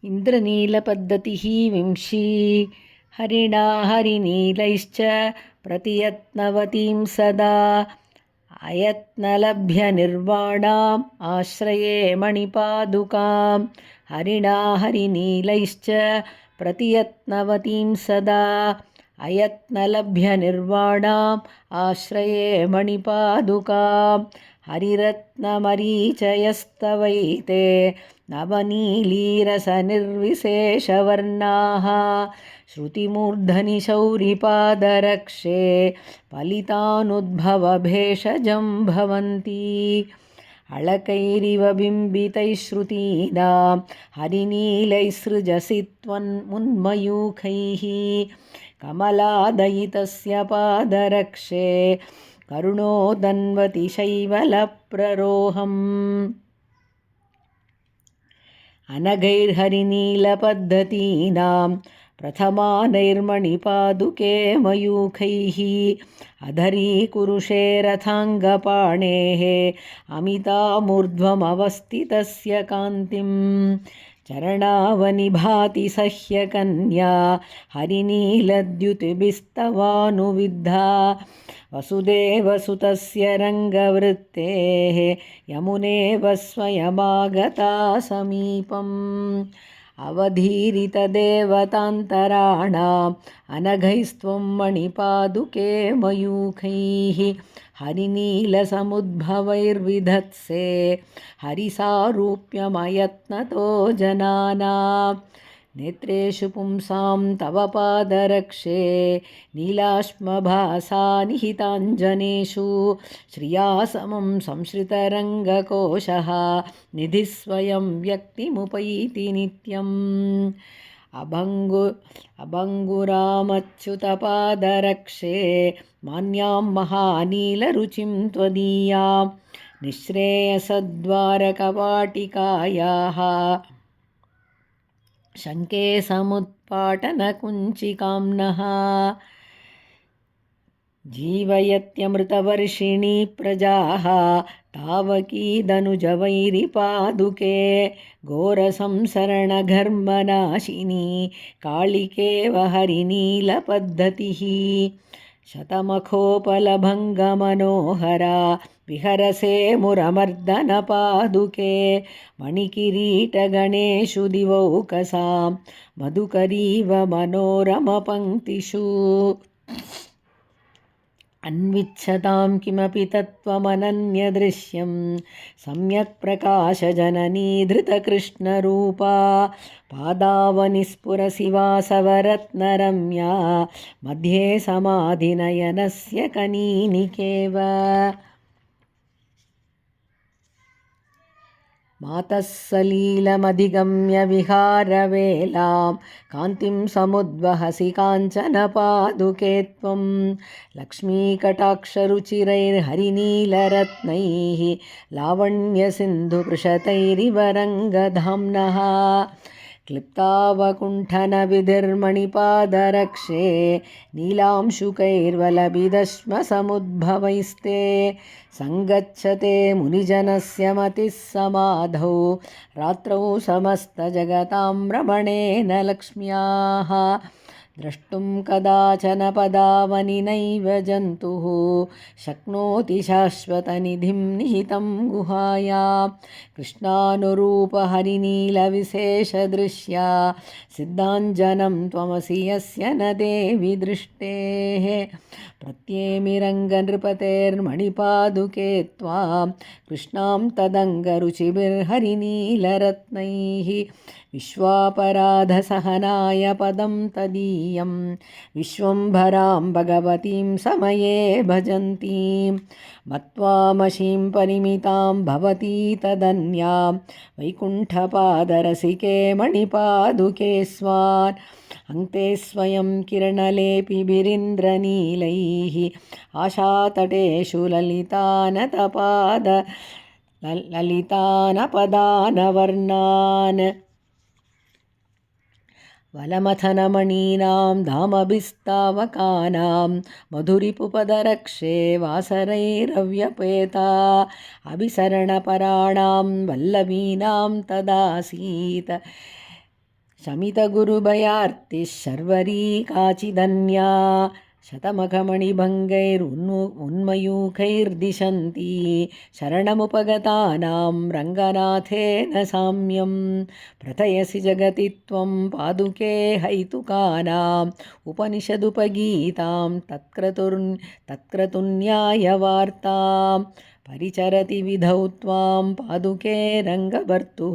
इन्द्रनीलपद्धतिः विंशी हरिणा हरिनीलैश्च प्रतियत्नवतीं सदा अयत्नलभ्यनिर्वाणाम् आश्रये मणिपादुकां हरिणा हरिनीलैश्च प्रतियत्नवतीं सदा अयत्नलभ्यनिर्वाणाम् आश्रये मणिपादुकां हरिरत्नमरीचयस्तवैते नवनीलीरसनिर्विशेषवर्णाः श्रुतिमूर्धनि शौरिपादरक्षे फलितानुद्भवभेषजं भवन्ति अलकैरिव बिम्बितैः श्रुतीनां हरिनीलैसृजसि त्वन्मुन्मयूखैः कमलादयितस्य पादरक्षे करुणोदन्वति शैवलप्ररोहम् अनघैर्हरिनीलपद्धतीनां प्रथमानैर्मणिपादुके मयूखैः अधरीकुरुषे रथाङ्गपाणेः अमितामूर्ध्वमवस्थितस्य कान्तिं चरणावनिभाति सह्यकन्या हरिनीलद्युतिभिस्तवानुविद्धा वसुदेवसुतस्य रङ्गवृत्तेः यमुनेव स्वयमागता समीपम् अवधीरितदेवतान्तराणाम् अनघैस्त्वं मणिपादुके मयूखैः हरिनीलसमुद्भवैर्विधत्से हरिसारूप्यमयत्नतो जनानां नेत्रेषु पुंसां तव पादरक्षे नीलाश्मभासा निहिताञ्जनेषु श्रिया समं संश्रितरङ्गकोशः निधिस्वयं व्यक्तिमुपैति नित्यम् अभङ्गुरामच्युतपादरक्षे मान्यां महानीलरुचिं त्वदीयां निःश्रेयसद्वारकवाटिकायाः शङ्के समुत्पाटनकुञ्चिकाम्नः जीवयत्यमृतवर्षिणी प्रजाः तावकीदनुजवैरिपादुके घोरसंसरणघर्मनाशिनी कालिकेव हरिनीलपद्धतिः शतमखोपलभङ्गमनोहरा विहरसे मुरमर्दनपादुके मणिकिरीटगणेषु दिवौकसां मधुकरीव मनोरमपङ्क्तिषु अन्विच्छतां किमपि तत्त्वमनन्यदृश्यं सम्यक् प्रकाशजननी धृतकृष्णरूपा पादावनिस्फुरसि वासवरत्नरम्या मध्ये समाधिनयनस्य कनीनिकेव मातः सलीलमधिगम्य विहारवेलां कान्तिं समुद्वहसि काञ्चनपादुके त्वं लक्ष्मीकटाक्षरुचिरैर्हरिनीलरत्नैः लावण्यसिन्धुपृशतैरिव रङ्गधाम्नः क्लिप्तावकुण्ठनविधिर्मणिपादरक्षे नीलांशुकैर्वलभिदश्मसमुद्भवैस्ते सङ्गच्छते मुनिजनस्य मतिः समाधौ रात्रौ समस्तजगतां रमणेन लक्ष्म्याः द्रष्टुं कदाचन पदावनि नैव जन्तुः शक्नोति शाश्वतनिधिं निहितं गुहायां कृष्णानुरूपहरिनीलविशेषदृश्या सिद्धाञ्जनं त्वमसि यस्य न देवि दृष्टेः प्रत्येमिरङ्गनृपतेर्मणिपादुके त्वां कृष्णां तदङ्गरुचिभिर्हरिनीलरत्नैः विश्वापराधसहनाय पदं तदीयं विश्वम्भरां भगवतीं समये भजन्तीं मत्वामशीं परिमितां भवती तदन्यां वैकुण्ठपादरसिके मणिपादुके स्वान् अङ्क्ते स्वयं किरणलेपिभिरिन्द्रनीलैः आशातटेषु ललितानपदानवर्णान् वलमथनमणीनां धामभिस्तावकानां मधुरिपुपदरक्षे वासरैरव्यपेता अभिसरणपराणां वल्लवीनां तदासीत् शमितगुरुभयार्तिः शर्वरी काचिदन्या शतमखमणिभङ्गैरुन्मयूखैर्दिशन्ति शरणमुपगतानां रङ्गनाथेन साम्यं प्रथयसि जगति त्वं पादुके हैतुकानाम् उपनिषदुपगीतां तत्क्रतुन्यायवार्तां परिचरति विधौ त्वां पादुके रङ्गभर्तुः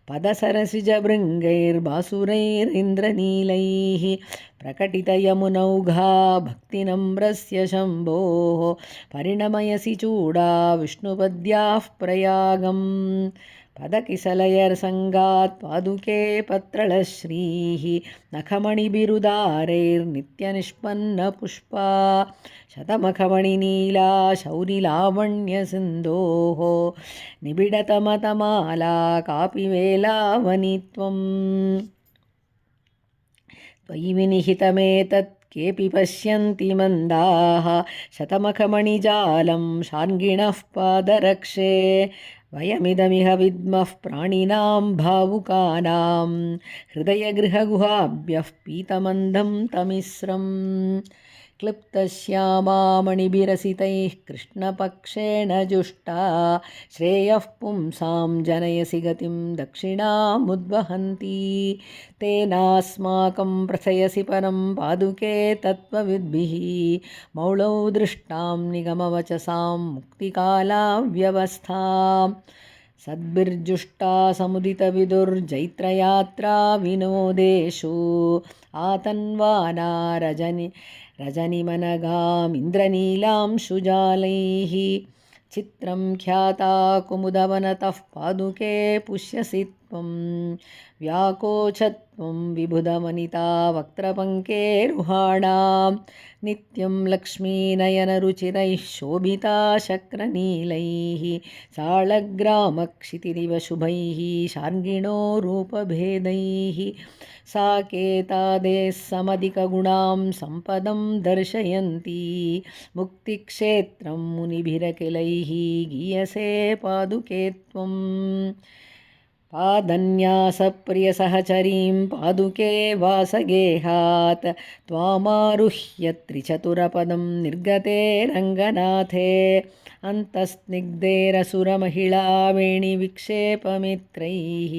पदसरसिजभृङ्गैर्बासुरैरिन्द्रनीलैः प्रकटितयमुनौघा भक्तिनम्रस्य शम्भोः परिणमयसि चूडा विष्णुपद्याः प्रयागम् पदकिसलयसङ्गात् पादुके पत्रळश्रीः नखमणिबिरुदारैर्नित्यनिष्पन्नपुष्पा शतमखमणिनीला शौरिलावण्यसिन्धोः निबिडतमतमाला कापि वेलावनि त्वम् त्वयि विनिहितमेतत् केऽपि पश्यन्ति मन्दाः शतमखमणिजालं शार्ङ्गिणः पादरक्षे वयमिदमिह विद्मः प्राणिनां भावुकानां हृदयगृहगुहाभ्यः पीतमन्दं तमिस्रम् क्लिप्तश्यामामणिभिरसितैः कृष्णपक्षेण जुष्टा श्रेयः पुंसां जनयसि गतिं दक्षिणामुद्वहन्ती तेनास्माकं प्रथयसि परं पादुके तत्त्वविद्भिः मौळौ दृष्टां निगमवचसां मुक्तिकालाव्यवस्थाम् सद्भिर्जुष्टा समुदितविदुर्जैत्रयात्रा विनोदेषु आतन्वाना रजनिमनगामिन्द्रनीलां शुजालैः चित्रं ख्याता कुमुदवनतः पादुके पुष्यसि त्वं व्याकोचत्वं विबुधवनिता वक्त्रपङ्केरुहाणां नित्यं लक्ष्मीनयनरुचिरैः शोभिता शक्रनीलैः साळग्रामक्षितिरिव शुभैः शार्ङ्गिणो रूपभेदैः साकेतादेः समधिकगुणां सम्पदं दर्शयन्ती मुक्तिक्षेत्रं मुनिभिरखिलैः गीयसे पादुके त्वम् पादन्यासप्रियसहचरीं पादुके वासगेहात् त्वामारुह्य त्रिचतुरपदं निर्गते रङ्गनाथे अन्तस्निग्धैरसुरमहिळा वेणिविक्षेपमित्रैः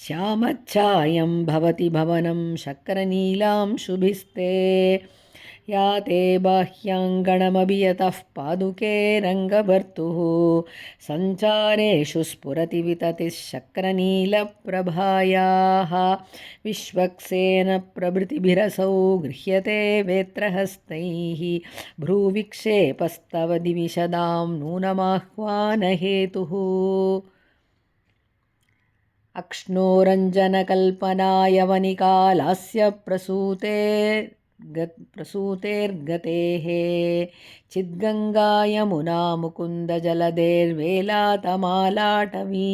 श्यामच्छायं भवति भवनं शक्रनीलां शुभिस्ते या ते बाह्याङ्गणमभियतः पादुके रङ्गभर्तुः सञ्चारेषु स्फुरति विततिः शक्रनीलप्रभायाः विश्वक्सेनप्रभृतिभिरसौ गृह्यते वेत्रहस्तैः भ्रूविक्षेपस्तव दिविशदां नूनमाह्वानहेतुः अक्ष्णोरञ्जनकल्पनायवनिकालास्य प्रसूतेर्गतेः चिद्गङ्गा यमुना मुकुन्दजलधेर्वेलातमालाटवी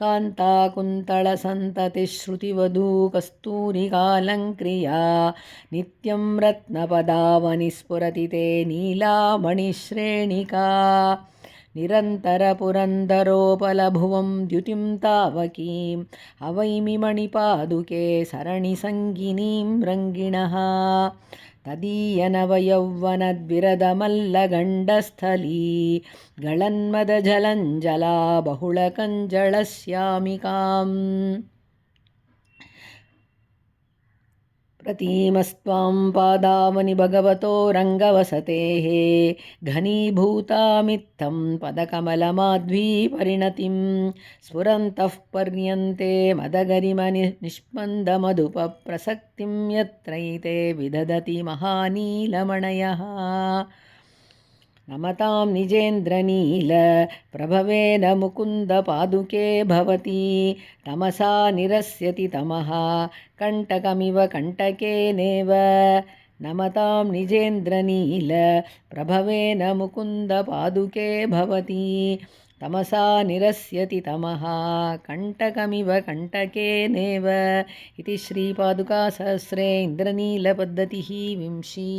कान्ताकुन्तलसन्ततिश्रुतिवधू कस्तूरिकालङ्क्रिया नित्यं रत्नपदावनिस्फुरति ते नीलामणिश्रेणिका निरन्तरपुरन्दरोपलभुवं द्युतिं तावकीम् अवैमि मणिपादुके सरणिसङ्गिनीं रङ्गिणः तदीयनवयौवनद्विरदमल्लगण्डस्थली गळन्मदजलञ्जला बहुलकञ्जलश्यामिकाम् प्रतीमस्त्वां पादावनि भगवतो रङ्गवसतेः घनीभूतामित्थं पदकमलमाध्वीपरिणतिं स्फुरन्तः पर्यन्ते मदगरिमनिष्पन्दमधुपप्रसक्तिं यत्रैते विदधति महानीलमणयः नमतां निजेन्द्रनील प्रभवेन मुकुन्दपादुके भवति तमसा निरस्यति तमः कण्टकमिव कण्टकेनेव नमतां निजेन्द्रनील प्रभवेन मुकुन्दपादुके भवति तमसा निरस्यति तमः कण्टकमिव कण्टकेनेव इति श्रीपादुकासहस्रे इन्द्रनीलपद्धतिः विंशी।